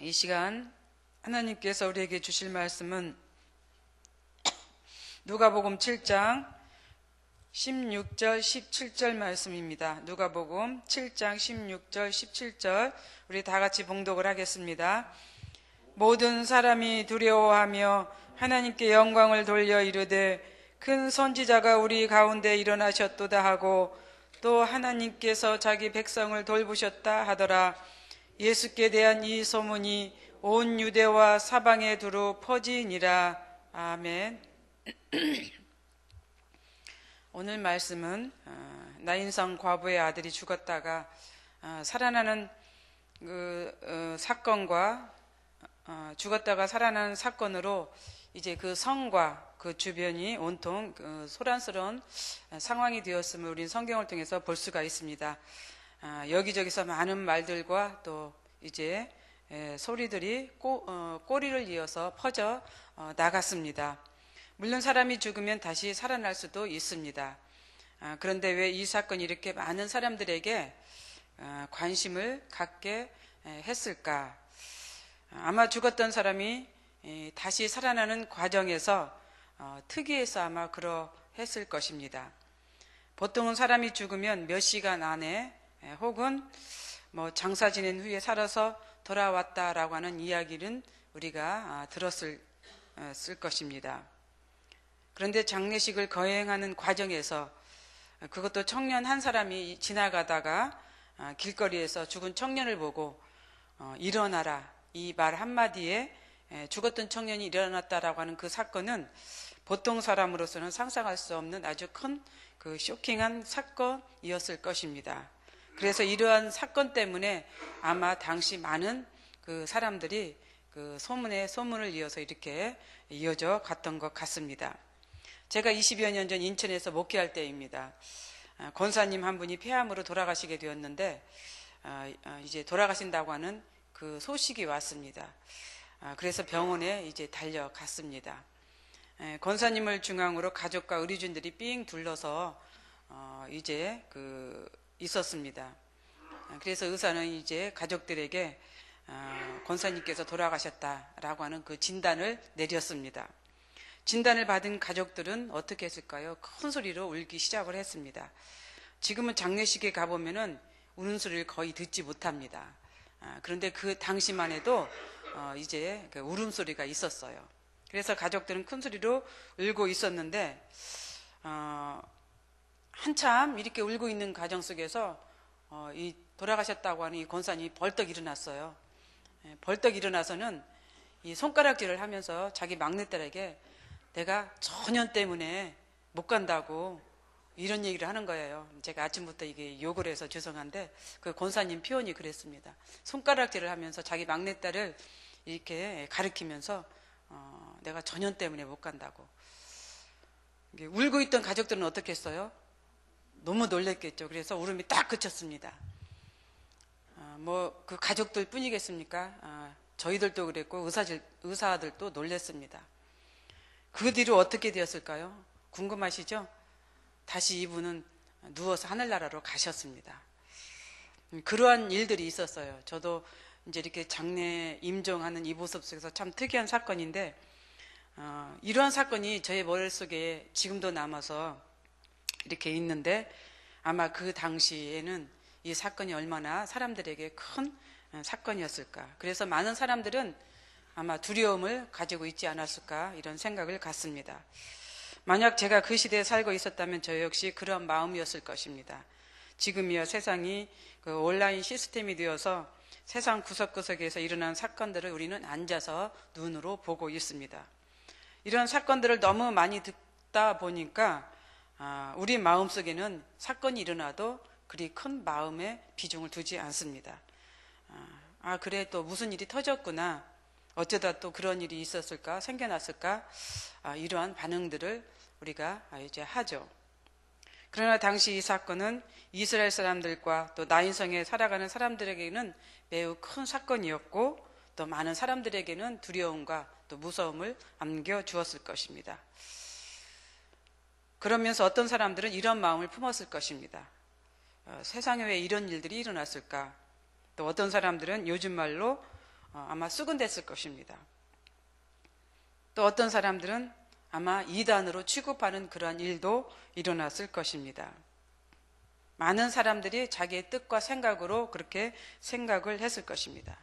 이 시간 하나님께서 우리에게 주실 말씀은 누가복음 7장 16절 17절 말씀입니다. 누가복음 7장 16절 17절 우리 다 같이 봉독을 하겠습니다. 모든 사람이 두려워하며 하나님께 영광을 돌려 이르되 큰 선지자가 우리 가운데 일어나셨도다 하고 또 하나님께서 자기 백성을 돌보셨다 하더라. 예수께 대한 이 소문이 온 유대와 사방에 두루 퍼지니라. 아멘. 오늘 말씀은 나인성 과부의 아들이 죽었다가 살아나는 그 사건과 죽었다가 살아나는 사건으로 이제 그 성과 그 주변이 온통 소란스러운 상황이 되었음을 우리는 성경을 통해서 볼 수가 있습니다. 여기저기서 많은 말들과 또 이제 소리들이 꼬리를 이어서 퍼져 나갔습니다. 물론 사람이 죽으면 다시 살아날 수도 있습니다. 그런데 왜 이 사건이 이렇게 많은 사람들에게 관심을 갖게 했을까? 아마 죽었던 사람이 다시 살아나는 과정에서 특이해서 아마 그러했을 것입니다. 보통은 사람이 죽으면 몇 시간 안에 혹은 장사 지낸 후에 살아서 돌아왔다라고 하는 이야기는 우리가 들었을 것입니다. 그런데 장례식을 거행하는 과정에서 그것도 청년 한 사람이 지나가다가 길거리에서 죽은 청년을 보고 일어나라 이 말 한마디에 죽었던 청년이 일어났다라고 하는 그 사건은 보통 사람으로서는 상상할 수 없는 아주 큰 그 쇼킹한 사건이었을 것입니다. 그래서 이러한 사건 때문에 아마 당시 많은 그 사람들이 그 소문에 소문을 이어서 이렇게 이어져 갔던 것 같습니다. 제가 20여 년 전 인천에서 목회할 때입니다. 권사님 한 분이 폐암으로 돌아가시게 되었는데 이제 돌아가신다고 하는 그 소식이 왔습니다. 그래서 병원에 이제 달려갔습니다. 권사님을 중앙으로 가족과 의료진들이 삥 둘러서 이제 있었습니다. 그래서 의사는 이제 가족들에게 권사님께서 돌아가셨다라고 하는 그 진단을 내렸습니다. 진단을 받은 가족들은 어떻게 했을까요? 큰 소리로 울기 시작을 했습니다. 지금은 장례식에 가보면은 우는 소리를 거의 듣지 못합니다. 그런데 그 당시만 해도 이제 그 울음소리가 있었어요. 그래서 가족들은 큰 소리로 울고 있었는데 한참 이렇게 울고 있는 가정 속에서 이 돌아가셨다고 하는 이 권사님이 벌떡 일어났어요. 벌떡 일어나서는 이 손가락질을 하면서 자기 막내딸에게 내가 전염 때문에 못 간다고 이런 얘기를 하는 거예요. 제가 아침부터 이게 욕을 해서 죄송한데 그 권사님 표현이 그랬습니다. 손가락질을 하면서 자기 막내딸을 이렇게 가리키면서 내가 전염 때문에 못 간다고. 울고 있던 가족들은 어떻게 했어요? 너무 놀랬겠죠. 그래서 울음이 딱 그쳤습니다. 그 가족들 뿐이겠습니까? 저희들도 그랬고 의사들도 놀랬습니다. 그 뒤로 어떻게 되었을까요? 궁금하시죠? 다시 이분은 누워서 하늘나라로 가셨습니다. 그러한 일들이 있었어요. 저도 이제 이렇게 장례 임종하는 이 모습 속에서 참 특이한 사건인데 이러한 사건이 저의 머릿속에 지금도 남아서 이렇게 있는데 아마 그 당시에는 이 사건이 얼마나 사람들에게 큰 사건이었을까. 그래서 많은 사람들은 아마 두려움을 가지고 있지 않았을까 이런 생각을 갖습니다. 만약 제가 그 시대에 살고 있었다면 저 역시 그런 마음이었을 것입니다. 지금이야 세상이 그 온라인 시스템이 되어서 세상 구석구석에서 일어난 사건들을 우리는 앉아서 눈으로 보고 있습니다. 이런 사건들을 너무 많이 듣다 보니까 우리 마음속에는 사건이 일어나도 그리 큰 마음에 비중을 두지 않습니다. 그래 또 무슨 일이 터졌구나. 어쩌다 또 그런 일이 있었을까? 생겨났을까? 이러한 반응들을 우리가 이제 하죠. 그러나 당시 이 사건은 이스라엘 사람들과 또 나인성에 살아가는 사람들에게는 매우 큰 사건이었고 또 많은 사람들에게는 두려움과 또 무서움을 안겨주었을 것입니다. 그러면서 어떤 사람들은 이런 마음을 품었을 것입니다. 세상에 왜 이런 일들이 일어났을까? 또 어떤 사람들은 요즘 말로 아마 수군됐을 것입니다. 또 어떤 사람들은 아마 이단으로 취급하는 그러한 일도 일어났을 것입니다. 많은 사람들이 자기의 뜻과 생각으로 그렇게 생각을 했을 것입니다.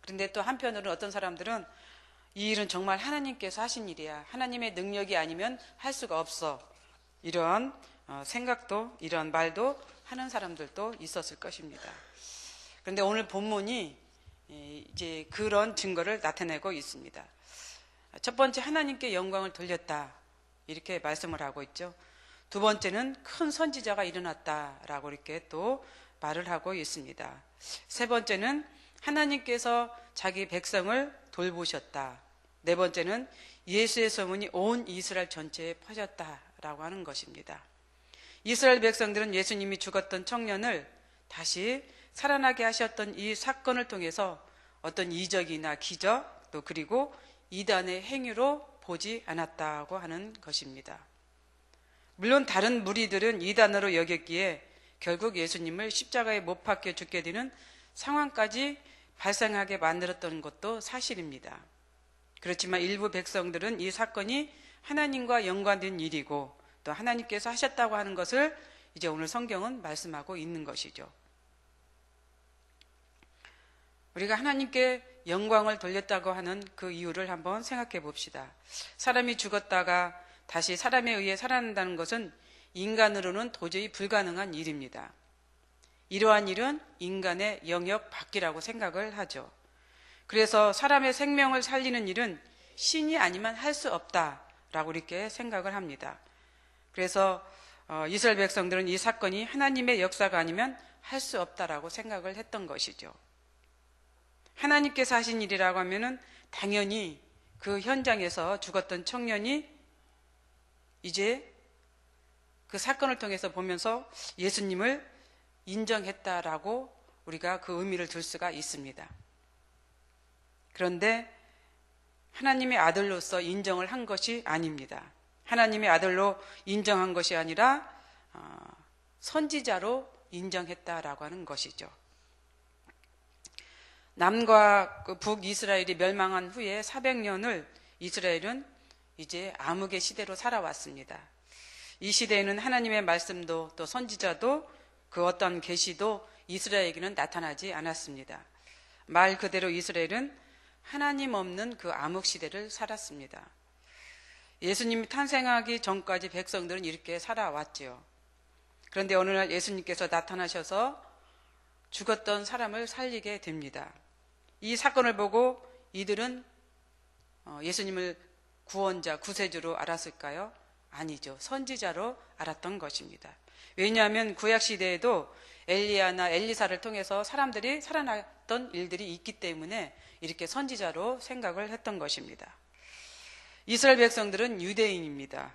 그런데 또 한편으로는 어떤 사람들은 이 일은 정말 하나님께서 하신 일이야. 하나님의 능력이 아니면 할 수가 없어. 이런 생각도, 이런 말도 하는 사람들도 있었을 것입니다. 그런데 오늘 본문이 이제 그런 증거를 나타내고 있습니다. 첫 번째, 하나님께 영광을 돌렸다. 이렇게 말씀을 하고 있죠. 두 번째는 큰 선지자가 일어났다라고 이렇게 또 말을 하고 있습니다. 세 번째는 하나님께서 자기 백성을 돌보셨다. 네 번째는 예수의 소문이 온 이스라엘 전체에 퍼졌다라고 하는 것입니다. 이스라엘 백성들은 예수님이 죽었던 청년을 다시 살아나게 하셨던 이 사건을 통해서 어떤 이적이나 기적, 또 그리고 이단의 행위로 보지 않았다고 하는 것입니다. 물론 다른 무리들은 이단으로 여겼기에 결국 예수님을 십자가에 못 박혀 죽게 되는 상황까지 발생하게 만들었던 것도 사실입니다. 그렇지만 일부 백성들은 이 사건이 하나님과 연관된 일이고 또 하나님께서 하셨다고 하는 것을 이제 오늘 성경은 말씀하고 있는 것이죠. 우리가 하나님께 영광을 돌렸다고 하는 그 이유를 한번 생각해 봅시다. 사람이 죽었다가 다시 사람에 의해 살아난다는 것은 인간으로는 도저히 불가능한 일입니다. 이러한 일은 인간의 영역 밖이라고 생각을 하죠. 그래서 사람의 생명을 살리는 일은 신이 아니면 할 수 없다라고 이렇게 생각을 합니다. 그래서 이스라엘 백성들은 이 사건이 하나님의 역사가 아니면 할 수 없다라고 생각을 했던 것이죠. 하나님께서 하신 일이라고 하면은 당연히 그 현장에서 죽었던 청년이 이제 그 사건을 통해서 보면서 예수님을 인정했다라고 우리가 그 의미를 둘 수가 있습니다. 그런데 하나님의 아들로서 인정을 한 것이 아닙니다. 하나님의 아들로 인정한 것이 아니라 선지자로 인정했다라고 하는 것이죠. 남과 북이스라엘이 멸망한 후에 400년을 이스라엘은 이제 암흑의 시대로 살아왔습니다. 이 시대에는 하나님의 말씀도 또 선지자도 그 어떤 계시도 이스라엘에게는 나타나지 않았습니다. 말 그대로 이스라엘은 하나님 없는 그 암흑 시대를 살았습니다. 예수님이 탄생하기 전까지 백성들은 이렇게 살아왔죠. 그런데 어느 날 예수님께서 나타나셔서 죽었던 사람을 살리게 됩니다. 이 사건을 보고 이들은 예수님을 구원자, 구세주로 알았을까요? 아니죠. 선지자로 알았던 것입니다. 왜냐하면 구약시대에도 엘리야나 엘리사를 통해서 사람들이 살아났던 일들이 있기 때문에 이렇게 선지자로 생각을 했던 것입니다. 이스라엘 백성들은 유대인입니다.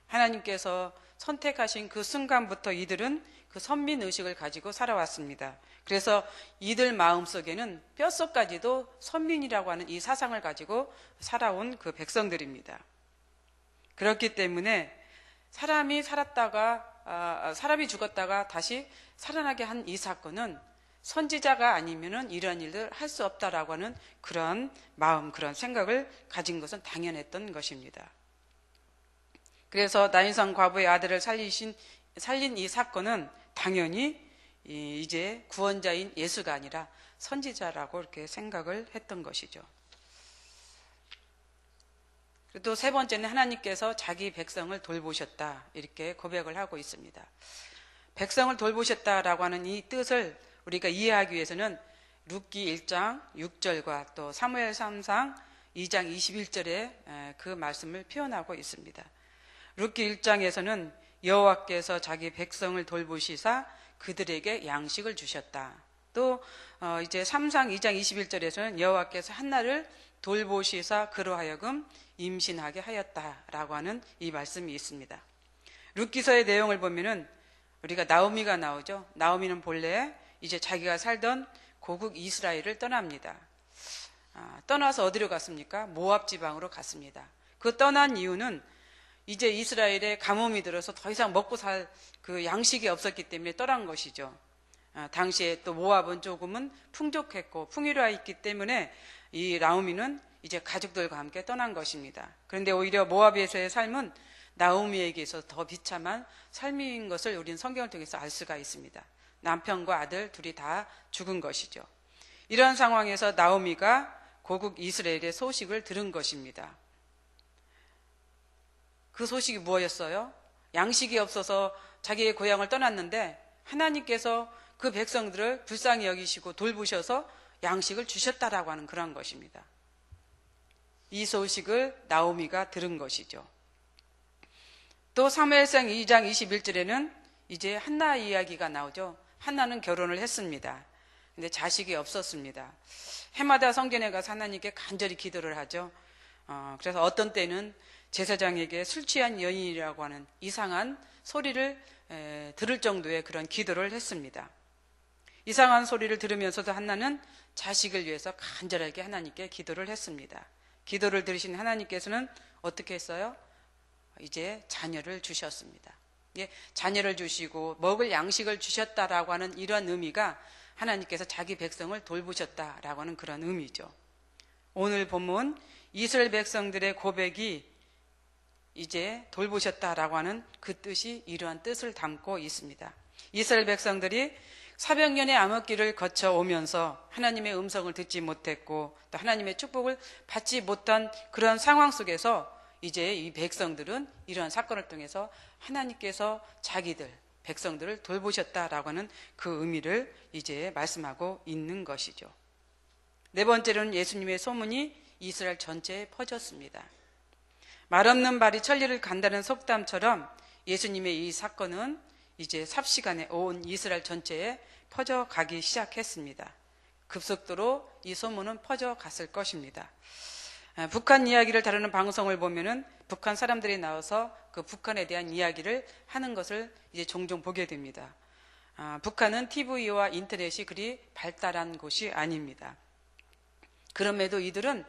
하나님께서 선택하신 그 순간부터 이들은 그 선민의식을 가지고 살아왔습니다. 그래서 이들 마음속에는 뼛속까지도 선민이라고 하는 이 사상을 가지고 살아온 그 백성들입니다. 그렇기 때문에 사람이 죽었다가 다시 살아나게 한 이 사건은 선지자가 아니면은 이러한 일을 할 수 없다라고 하는 그런 마음, 그런 생각을 가진 것은 당연했던 것입니다. 그래서 나인성 과부의 아들을 살린 이 사건은 당연히 이제 구원자인 예수가 아니라 선지자라고 이렇게 생각을 했던 것이죠. 또 세 번째는 하나님께서 자기 백성을 돌보셨다 이렇게 고백을 하고 있습니다. 백성을 돌보셨다라고 하는 이 뜻을 우리가 이해하기 위해서는 룻기 1장 6절과 또 사무엘 3장 2장 21절에 그 말씀을 표현하고 있습니다. 룻기 1장에서는 여호와께서 자기 백성을 돌보시사 그들에게 양식을 주셨다. 또 이제 3장 2장 21절에서는 여호와께서 한나를 돌보시사 그로 하여금 임신하게 하였다라고 하는 이 말씀이 있습니다. 룻기서의 내용을 보면은 우리가 나오미가 나오죠. 나오미는 본래 이제 자기가 살던 고국 이스라엘을 떠납니다. 떠나서 어디로 갔습니까? 모압 지방으로 갔습니다. 그 떠난 이유는 이제 이스라엘에 가뭄이 들어서 더 이상 먹고 살 그 양식이 없었기 때문에 떠난 것이죠. 당시에 또 모압은 조금은 풍족했고 풍요로워 있기 때문에 이 나오미는 이제 가족들과 함께 떠난 것입니다. 그런데 오히려 모압에서의 삶은 나오미에게서 더 비참한 삶인 것을 우리는 성경을 통해서 알 수가 있습니다. 남편과 아들 둘이 다 죽은 것이죠. 이런 상황에서 나오미가 고국 이스라엘의 소식을 들은 것입니다. 그 소식이 무엇이었어요? 양식이 없어서 자기의 고향을 떠났는데 하나님께서 그 백성들을 불쌍히 여기시고 돌보셔서 양식을 주셨다라고 하는 그런 것입니다. 이 소식을 나오미가 들은 것이죠. 또 사무엘상 2장 21절에는 이제 한나 이야기가 나오죠. 한나는 결혼을 했습니다. 근데 자식이 없었습니다. 해마다 성전에 가서 하나님께 간절히 기도를 하죠. 그래서 어떤 때는 제사장에게 술 취한 여인이라고 하는 이상한 소리를 들을 정도의 그런 기도를 했습니다. 이상한 소리를 들으면서도 한나는 자식을 위해서 간절하게 하나님께 기도를 했습니다. 기도를 들으신 하나님께서는 어떻게 했어요? 이제 자녀를 주셨습니다. 예, 자녀를 주시고 먹을 양식을 주셨다라고 하는 이런 의미가 하나님께서 자기 백성을 돌보셨다라고 하는 그런 의미죠. 오늘 본문 이스라엘 백성들의 고백이 이제 돌보셨다라고 하는 그 뜻이 이러한 뜻을 담고 있습니다. 이스라엘 백성들이 400년의 암흑기를 거쳐 오면서 하나님의 음성을 듣지 못했고 또 하나님의 축복을 받지 못한 그런 상황 속에서 이제 이 백성들은 이러한 사건을 통해서 하나님께서 자기들 백성들을 돌보셨다라고 하는 그 의미를 이제 말씀하고 있는 것이죠. 네 번째로는 예수님의 소문이 이스라엘 전체에 퍼졌습니다. 말 없는 발이 천리를 간다는 속담처럼 예수님의 이 사건은 이제 삽시간에 온 이스라엘 전체에 퍼져가기 시작했습니다. 급속도로 이 소문은 퍼져갔을 것입니다. 북한 이야기를 다루는 방송을 보면은 북한 사람들이 나와서 그 북한에 대한 이야기를 하는 것을 이제 종종 보게 됩니다. 북한은 TV와 인터넷이 그리 발달한 곳이 아닙니다. 그럼에도 이들은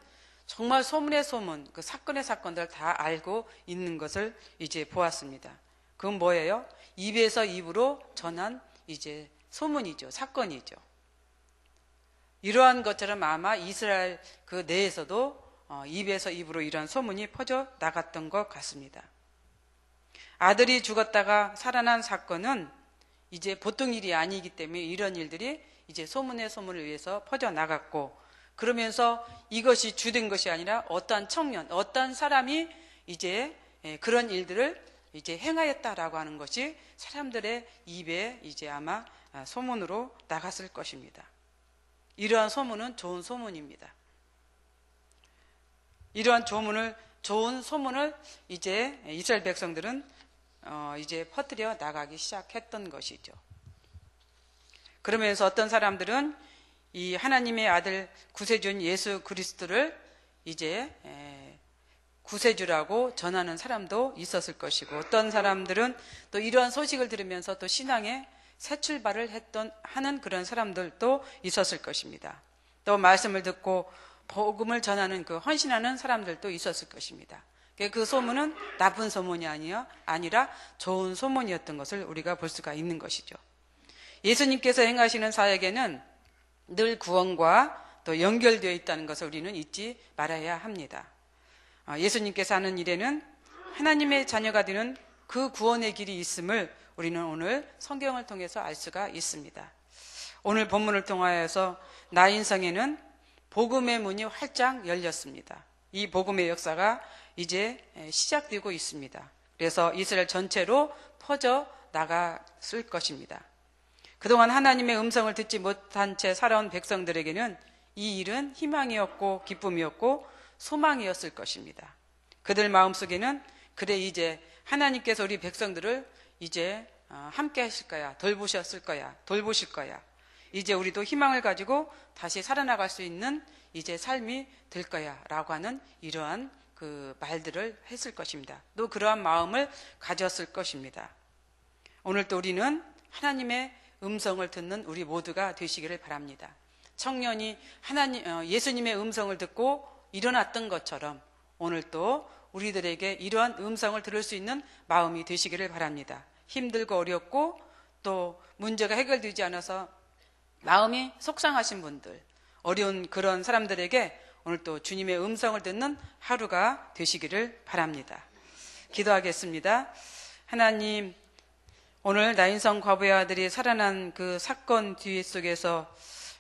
정말 소문의 소문, 그 사건의 사건들을 다 알고 있는 것을 이제 보았습니다. 그건 뭐예요? 입에서 입으로 전한 이제 소문이죠. 사건이죠. 이러한 것처럼 아마 이스라엘 그 내에서도 입에서 입으로 이러한 소문이 퍼져 나갔던 것 같습니다. 아들이 죽었다가 살아난 사건은 이제 보통 일이 아니기 때문에 이런 일들이 이제 소문의 소문을 위해서 퍼져 나갔고 그러면서 이것이 주된 것이 아니라 어떠한 청년, 어떠한 사람이 이제 그런 일들을 이제 행하였다라고 하는 것이 사람들의 입에 이제 아마 소문으로 나갔을 것입니다. 이러한 소문은 좋은 소문입니다. 이러한 좋은 소문을 이제 이스라엘 백성들은 이제 퍼뜨려 나가기 시작했던 것이죠. 그러면서 어떤 사람들은 이 하나님의 아들 구세주인 예수 그리스도를 이제 구세주라고 전하는 사람도 있었을 것이고 어떤 사람들은 또 이러한 소식을 들으면서 또 신앙에 새 출발을 하는 그런 사람들도 있었을 것입니다. 또 말씀을 듣고 복음을 전하는 그 헌신하는 사람들도 있었을 것입니다. 그 소문은 나쁜 소문이 아니라 좋은 소문이었던 것을 우리가 볼 수가 있는 것이죠. 예수님께서 행하시는 사역에는 늘 구원과 또 연결되어 있다는 것을 우리는 잊지 말아야 합니다. 예수님께서 하는 일에는 하나님의 자녀가 되는 그 구원의 길이 있음을 우리는 오늘 성경을 통해서 알 수가 있습니다. 오늘 본문을 통하여서 나인성에는 복음의 문이 활짝 열렸습니다. 이 복음의 역사가 이제 시작되고 있습니다. 그래서 이스라엘 전체로 퍼져 나갔을 것입니다. 그동안 하나님의 음성을 듣지 못한 채 살아온 백성들에게는 이 일은 희망이었고 기쁨이었고 소망이었을 것입니다. 그들 마음속에는 그래 이제 하나님께서 우리 백성들을 이제 함께 하실 거야, 돌보실 거야. 이제 우리도 희망을 가지고 다시 살아나갈 수 있는 이제 삶이 될 거야 라고 하는 이러한 그 말들을 했을 것입니다. 또 그러한 마음을 가졌을 것입니다. 오늘 또 우리는 하나님의 음성을 듣는 우리 모두가 되시기를 바랍니다. 청년이 예수님의 음성을 듣고 일어났던 것처럼 오늘 또 우리들에게 이러한 음성을 들을 수 있는 마음이 되시기를 바랍니다. 힘들고 어렵고 또 문제가 해결되지 않아서 마음이 속상하신 분들, 어려운 그런 사람들에게 오늘 또 주님의 음성을 듣는 하루가 되시기를 바랍니다. 기도하겠습니다. 하나님, 오늘 나인성 과부의 아들이 살아난 그 사건 뒤 속에서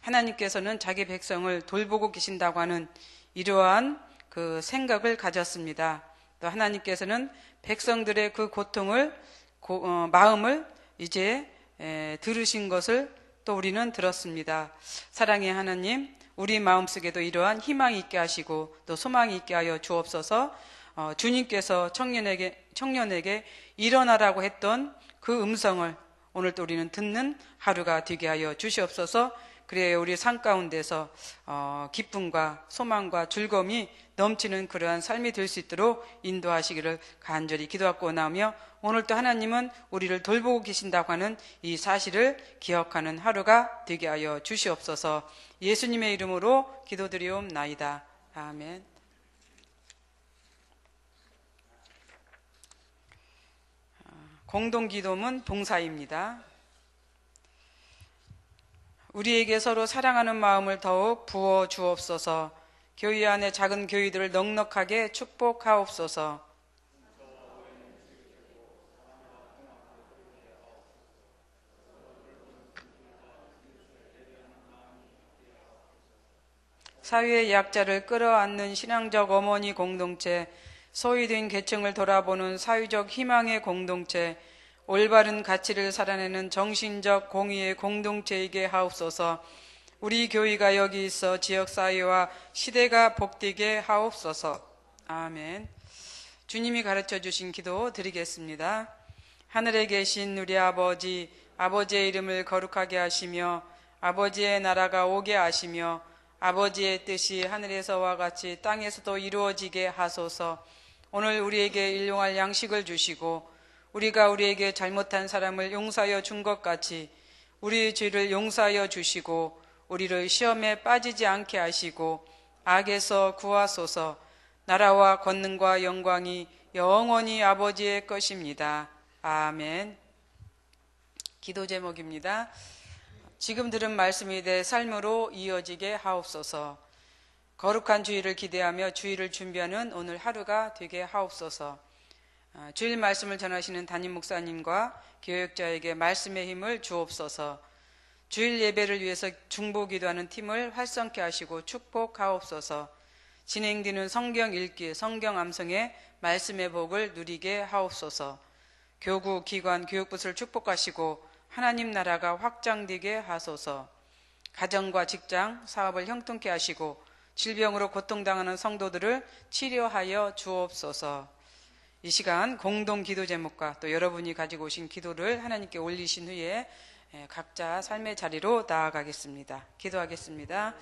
하나님께서는 자기 백성을 돌보고 계신다고 하는 이러한 그 생각을 가졌습니다. 또 하나님께서는 백성들의 그 고통을 마음을 이제 들으신 것을 또 우리는 들었습니다. 사랑의 하나님, 우리 마음속에도 이러한 희망이 있게 하시고 또 소망이 있게 하여 주옵소서. 주님께서 청년에게 일어나라고 했던 그 음성을 오늘 또 우리는 듣는 하루가 되게 하여 주시옵소서. 그래야 우리 삶 가운데서 기쁨과 소망과 즐거움이 넘치는 그러한 삶이 될 수 있도록 인도하시기를 간절히 기도하고 나오며, 오늘 또 하나님은 우리를 돌보고 계신다고 하는 이 사실을 기억하는 하루가 되게 하여 주시옵소서. 예수님의 이름으로 기도드리옵나이다. 아멘. 공동기도문 봉사입니다. 우리에게 서로 사랑하는 마음을 더욱 부어 주옵소서. 교회 안의 작은 교회들을 넉넉하게 축복하옵소서. 사회의 약자를 끌어안는 신앙적 어머니 공동체, 소외된 계층을 돌아보는 사회적 희망의 공동체, 올바른 가치를 살아내는 정신적 공의의 공동체이게 하옵소서. 우리 교회가 여기 있어 지역사회와 시대가 복되게 하옵소서. 아멘. 주님이 가르쳐 주신 기도 드리겠습니다. 하늘에 계신 우리 아버지, 아버지의 이름을 거룩하게 하시며 아버지의 나라가 오게 하시며 아버지의 뜻이 하늘에서와 같이 땅에서도 이루어지게 하소서. 오늘 우리에게 일용할 양식을 주시고 우리가 우리에게 잘못한 사람을 용서하여 준 것 같이 우리 죄를 용서하여 주시고 우리를 시험에 빠지지 않게 하시고 악에서 구하소서. 나라와 권능과 영광이 영원히 아버지의 것입니다. 아멘. 기도 제목입니다. 지금 들은 말씀이 내 삶으로 이어지게 하옵소서. 거룩한 주일을 기대하며 주일을 준비하는 오늘 하루가 되게 하옵소서. 주일 말씀을 전하시는 담임 목사님과 교역자에게 말씀의 힘을 주옵소서. 주일 예배를 위해서 중보기도하는 팀을 활성케 하시고 축복하옵소서. 진행되는 성경 읽기, 성경 암송의 말씀의 복을 누리게 하옵소서. 교구, 기관, 교육부서를 축복하시고 하나님 나라가 확장되게 하소서. 가정과 직장, 사업을 형통케 하시고 질병으로 고통당하는 성도들을 치료하여 주옵소서. 이 시간 공동 기도 제목과 또 여러분이 가지고 오신 기도를 하나님께 올리신 후에 각자 삶의 자리로 나아가겠습니다. 기도하겠습니다.